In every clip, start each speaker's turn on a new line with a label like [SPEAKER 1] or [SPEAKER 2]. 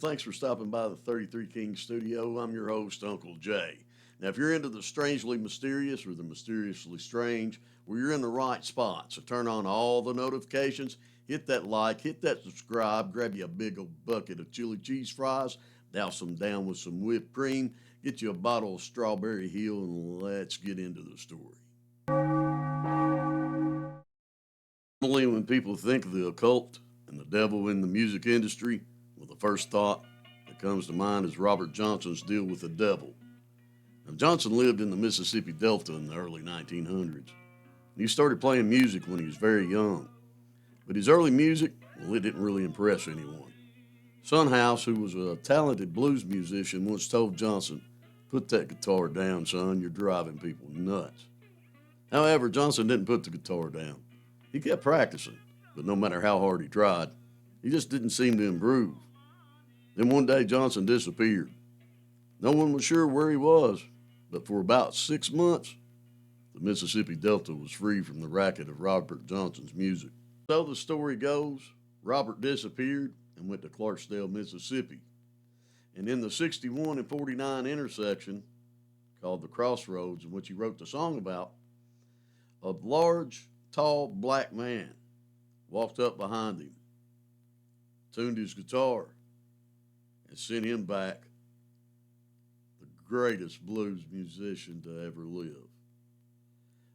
[SPEAKER 1] thanks for stopping by the 33 King Studio. I'm your host, Uncle Jay. Now, if you're into the strangely mysterious or the mysteriously strange, well, you're in the right spot. So turn on all the notifications, hit that like, hit that subscribe, grab you a big old bucket of chili cheese fries, douse them down with some whipped cream, get you a bottle of Strawberry Hill, and let's get into the story. Normally, when people think of the occult and the devil in the music industry, well, the first thought that comes to mind is Robert Johnson's deal with the devil. Now, Johnson lived in the Mississippi Delta in the early 1900s. He started playing music when he was very young. But his early music, well, it didn't really impress anyone. Son House, who was a talented blues musician, once told Johnson, "Put that guitar down, son, you're driving people nuts." However, Johnson didn't put the guitar down. He kept practicing, but no matter how hard he tried, he just didn't seem to improve. Then one day, Johnson disappeared. No one was sure where he was, but for about 6 months, the Mississippi Delta was free from the racket of Robert Johnson's music. So the story goes, Robert disappeared and went to Clarksdale, Mississippi. And in the 61 and 49 intersection, called the Crossroads, in which he wrote the song about, a large, tall black man walked up behind him, tuned his guitar, and sent him back the greatest blues musician to ever live.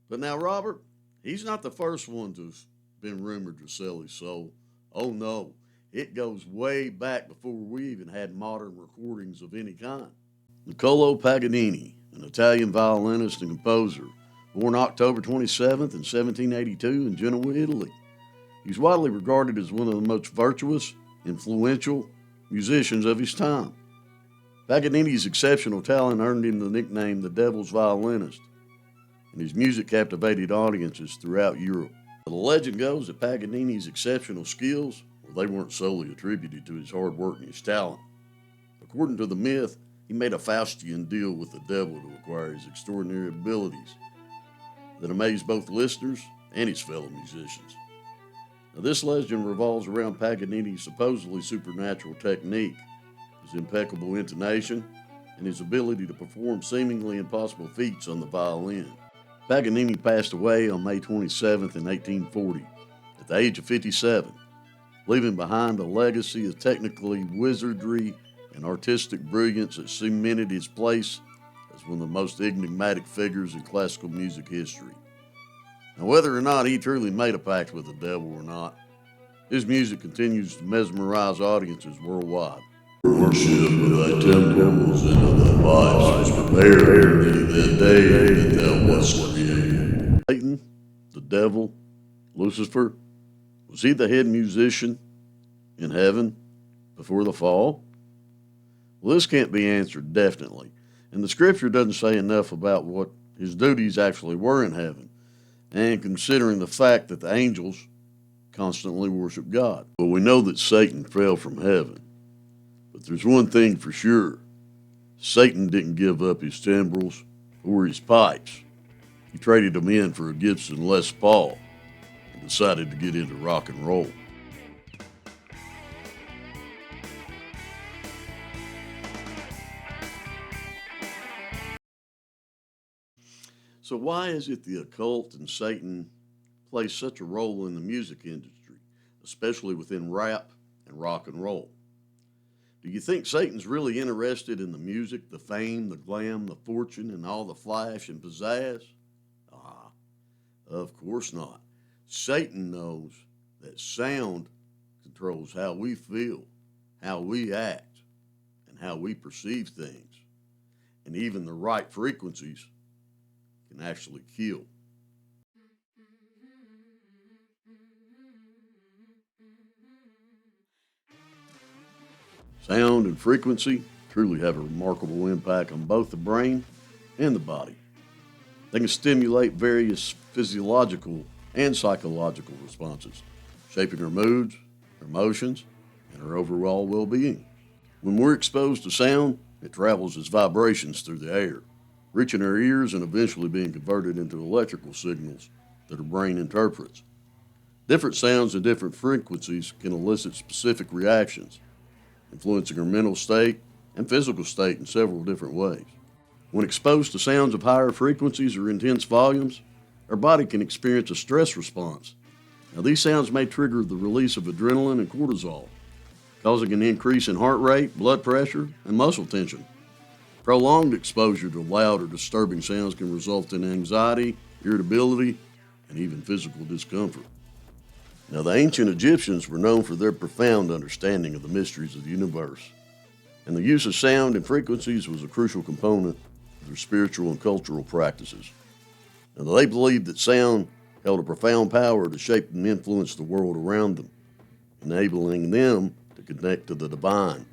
[SPEAKER 1] But now Robert, he's not the first one to have been rumored to sell his soul. Oh no, it goes way back before we even had modern recordings of any kind. Niccolo Paganini, an Italian violinist and composer, born October 27th in 1782 in Genoa, Italy. He's widely regarded as one of the most virtuous, influential musicians of his time. Paganini's exceptional talent earned him the nickname the Devil's Violinist, and his music captivated audiences throughout Europe. The legend goes that Paganini's exceptional skills, well, they weren't solely attributed to his hard work and his talent. According to the myth, he made a Faustian deal with the devil to acquire his extraordinary abilities that amazed both listeners and his fellow musicians. Now, this legend revolves around Paganini's supposedly supernatural technique, his impeccable intonation, and his ability to perform seemingly impossible feats on the violin. Paganini passed away on May 27th in 1840 at the age of 57, leaving behind a legacy of technically wizardry and artistic brilliance that cemented his place as one of the most enigmatic figures in classical music history. Now, whether or not he truly made a pact with the devil or not, his music continues to mesmerize audiences worldwide. Worship of thy temples and of thy lives was prepared in that day that thou wast created. Satan, the devil, Lucifer, was he the head musician in heaven before the fall? Well, this can't be answered definitely, and the scripture doesn't say enough about what his duties actually were in heaven, and considering the fact that the angels constantly worship God. Well, we know that Satan fell from heaven, but there's one thing for sure. Satan didn't give up his timbrels or his pipes. He traded them in for a Gibson Les Paul and decided to get into rock and roll. So why is it the occult and Satan play such a role in the music industry, especially within rap and rock and roll? Do you think Satan's really interested in the music, the fame, the glam, the fortune, and all the flash and pizzazz? Of course not. Satan knows that sound controls how we feel, how we act, and how we perceive things. And even the right frequencies can actually kill. Sound and frequency truly have a remarkable impact on both the brain and the body. They can stimulate various physiological and psychological responses, shaping our moods, our emotions, and our overall well-being. When we're exposed to sound, it travels as vibrations through the air, reaching our ears and eventually being converted into electrical signals that our brain interprets. Different sounds and different frequencies can elicit specific reactions. influencing our mental state and physical state in several different ways. When exposed to sounds of higher frequencies or intense volumes, our body can experience a stress response. Now, these sounds may trigger the release of adrenaline and cortisol, causing an increase in heart rate, blood pressure, and muscle tension. Prolonged exposure to loud or disturbing sounds can result in anxiety, irritability, and even physical discomfort. Now, the ancient Egyptians were known for their profound understanding of the mysteries of the universe, and the use of sound and frequencies was a crucial component of their spiritual and cultural practices. Now, they believed that sound held a profound power to shape and influence the world around them, enabling them to connect to the divine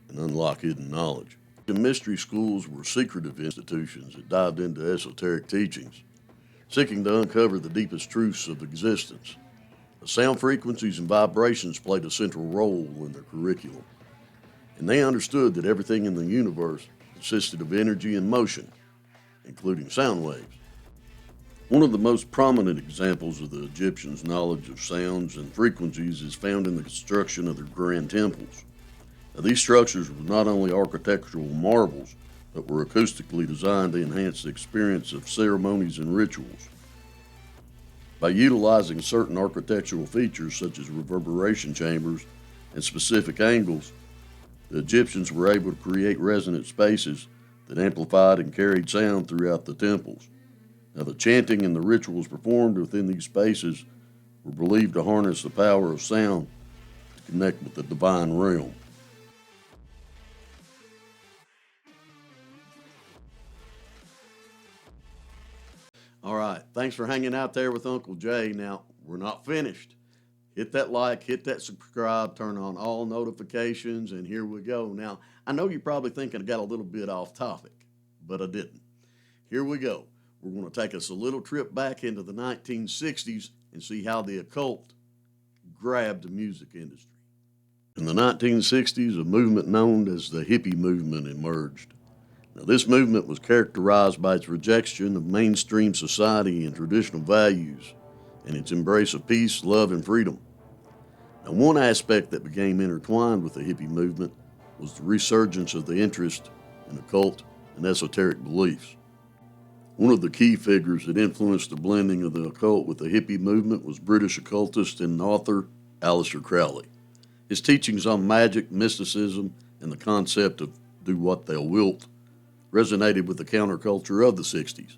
[SPEAKER 1] and unlock hidden knowledge. The mystery schools were secretive institutions that dived into esoteric teachings, seeking to uncover the deepest truths of existence. The sound frequencies and vibrations played a central role in their curriculum, and they understood that everything in the universe consisted of energy and motion, including sound waves. One of the most prominent examples of the Egyptians' knowledge of sounds and frequencies is found in the construction of their grand temples. Now, these structures were not only architectural marvels, but were acoustically designed to enhance the experience of ceremonies and rituals. By utilizing certain architectural features such as reverberation chambers and specific angles, the Egyptians were able to create resonant spaces that amplified and carried sound throughout the temples. Now, the chanting and the rituals performed within these spaces were believed to harness the power of sound to connect with the divine realm. All right, thanks for hanging out there with Uncle Jay. Now, we're not finished. Hit that like, hit that subscribe, turn on all notifications, and here we go. Now, I know you're probably thinking I got a little bit off topic, but I didn't. Here we go. We're going to take us a little trip back into the 1960s and see how the occult grabbed the music industry. In the 1960s, a movement known as the hippie movement emerged. Now, this movement was characterized by its rejection of mainstream society and traditional values, and its embrace of peace, love, and freedom. Now, one aspect that became intertwined with the hippie movement was the resurgence of the interest in occult and esoteric beliefs. One of the key figures that influenced the blending of the occult with the hippie movement was British occultist and author Aleister Crowley. His teachings on magic, mysticism, and the concept of do what thou wilt resonated with the counterculture of the 60s.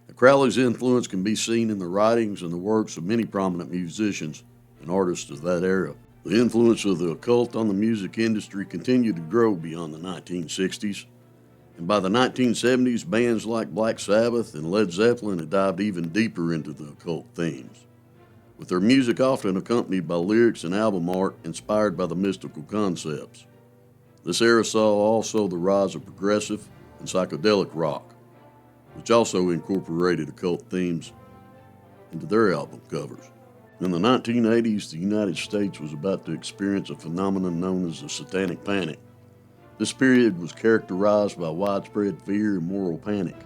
[SPEAKER 1] Now, Crowley's influence can be seen in the writings and the works of many prominent musicians and artists of that era. The influence of the occult on the music industry continued to grow beyond the 1960s, and by the 1970s, bands like Black Sabbath and Led Zeppelin had dived even deeper into the occult themes, with their music often accompanied by lyrics and album art inspired by the mystical concepts. This era saw also the rise of progressive and psychedelic rock, which also incorporated occult themes into their album covers. In the 1980s, the United States was about to experience a phenomenon known as the Satanic Panic. This period was characterized by widespread fear and moral panic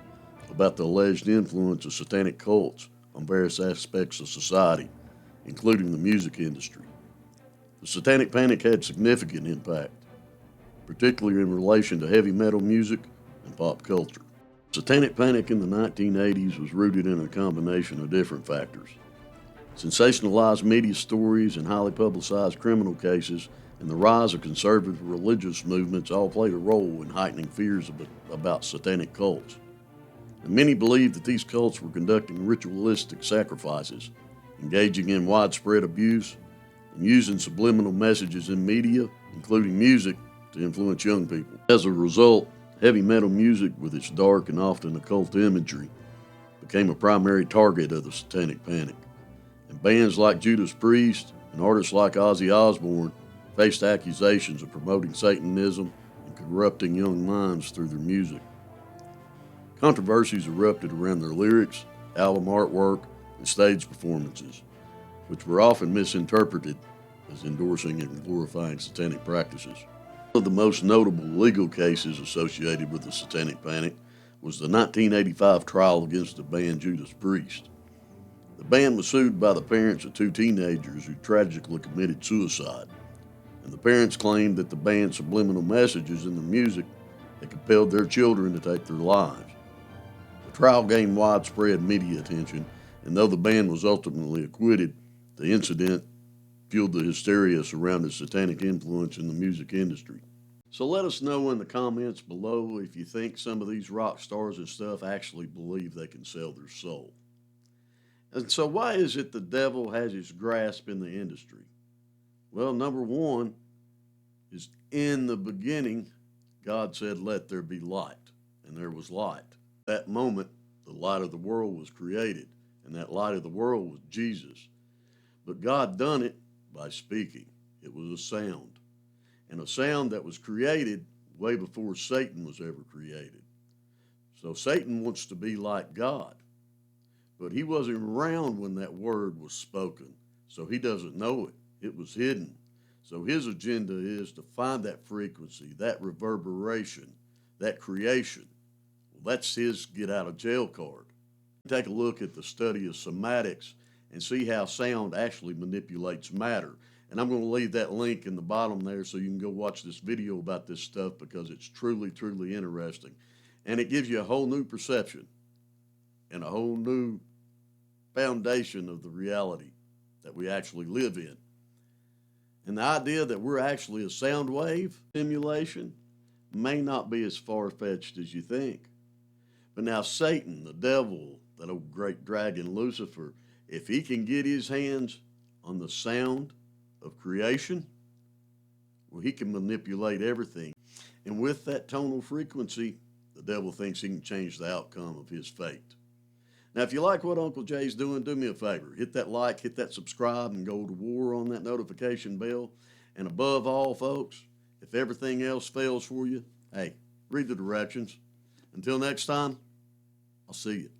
[SPEAKER 1] about the alleged influence of satanic cults on various aspects of society, including the music industry. The Satanic Panic had significant impact, particularly in relation to heavy metal music and pop culture. Satanic Panic in the 1980s was rooted in a combination of different factors. Sensationalized media stories and highly publicized criminal cases and the rise of conservative religious movements all played a role in heightening fears about satanic cults. And many believed that these cults were conducting ritualistic sacrifices, engaging in widespread abuse, and using subliminal messages in media, including music, to influence young people. As a result, heavy metal music with its dark and often occult imagery became a primary target of the Satanic Panic. And bands like Judas Priest and artists like Ozzy Osbourne faced accusations of promoting Satanism and corrupting young minds through their music. Controversies erupted around their lyrics, album artwork, and stage performances, which were often misinterpreted as endorsing and glorifying satanic practices. One of the most notable legal cases associated with the Satanic Panic was the 1985 trial against the band Judas Priest. The band was sued by the parents of two teenagers who tragically committed suicide. and the parents claimed that the band's subliminal messages in the music had compelled their children to take their lives. The trial gained widespread media attention, and though the band was ultimately acquitted, the incident fueled the hysteria surrounding satanic influence in the music industry. So let us know in the comments below if you think some of these rock stars and stuff actually believe they can sell their soul. And so why is it the devil has his grasp in the industry? Well, number one is in the beginning, God said, let there be light, and there was light. At that moment, the light of the world was created, and that light of the world was Jesus. But God done it by speaking. It was a sound, and a sound that was created way before Satan was ever created. So Satan wants to be like God, but he wasn't around when that word was spoken, so he doesn't know it. It was hidden. So his agenda is to find that frequency, that reverberation, that creation. Well, that's his get out of jail card. Take a look at the study of somatics and see how sound actually manipulates matter. And I'm going to leave that link in the bottom there so you can go watch this video about this stuff, because it's truly, truly interesting. And it gives you a whole new perception and a whole new foundation of the reality that we actually live in. And the idea that we're actually a sound wave simulation may not be as far-fetched as you think. But now Satan, the devil, that old great dragon Lucifer, if he can get his hands on the sound of creation, well, he can manipulate everything. And with that tonal frequency, the devil thinks he can change the outcome of his fate. Now, if you like what Uncle Jay's doing, do me a favor. Hit that like, hit that subscribe, and go to war on that notification bell. And above all, folks, if everything else fails for you, hey, read the directions. Until next time, I'll see you.